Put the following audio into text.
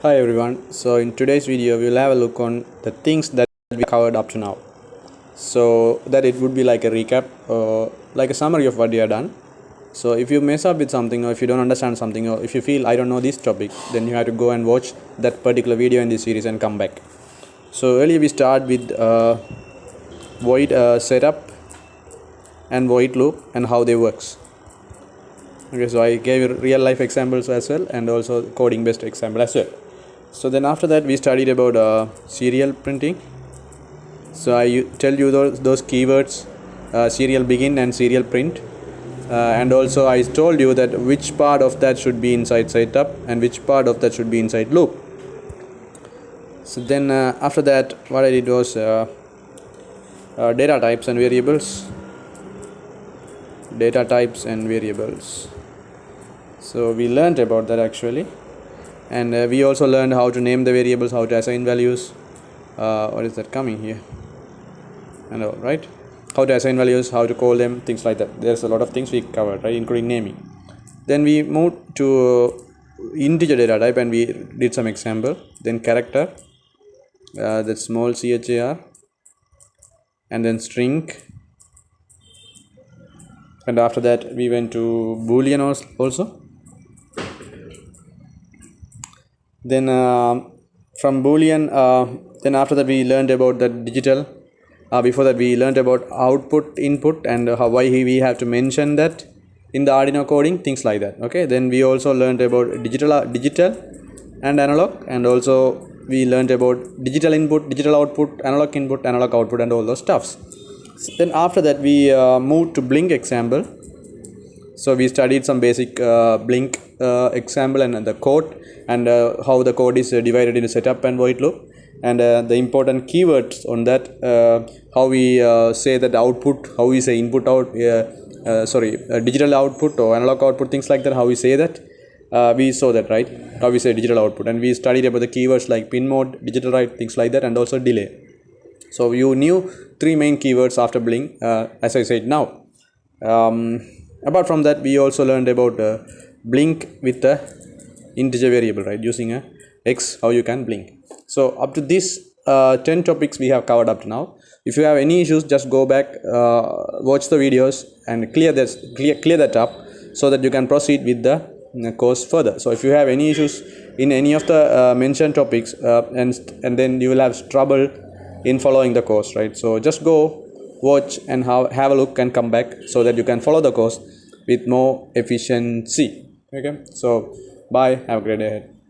Hi everyone. So in today's video we will have a look on the things that we covered up to now. So that it would be like a recap or like a summary of what we have done. So if you mess up with something, or if you don't understand something, or if you feel I don't know this topic, then you have to go and watch that particular video in this series and come back. So earlier we start with void setup and void loop and how they works. Okay, so I gave you real life examples as well and also coding based example as well. So then after that we studied about serial printing. So I tell you those keywords, serial begin and serial print, and also I told you that which part of that should be inside setup and which part of that should be inside loop. So then after that what I did was data types and variables. So we learned about that actually, and we also learned how to name the variables, how to assign values. What is that coming here? And all right, how to assign values, how to call them, things like that. There's a lot of things we covered, right, including naming. Then we moved to integer data type and we did some example. Then character, the small char, and then string, and after that we went to boolean also. Then from boolean, then after that we learned about the digital. Before that we learned about output, input, and why we have to mention that in the Arduino coding, things like that. Okay, then we also learned about digital and analog, and also we learned about digital input, digital output, analog input, analog output, and all those stuffs. Then after that we moved to blink example. So we studied some basic blink example and the code, and how the code is divided into setup and void loop, and the important keywords on that, how we say that output, how we say input out, digital output or analog output, things like that, how we say that. We saw that, right, how we say digital output, and we studied about the keywords like pin mode, digital write, things like that, and also delay. So you knew three main keywords after blink, as I said now. Apart from that we also learned about blink with the integer variable, right, using a x, how you can blink. So up to this 10 topics we have covered up to now. If you have any issues, just go back, watch the videos and clear that up, so that you can proceed with the course further. So if you have any issues in any of the mentioned topics, and then you will have trouble in following the course, right? So just go watch and have a look and come back, so that you can follow the course with more efficiency. Okay, so bye, have a great day ahead.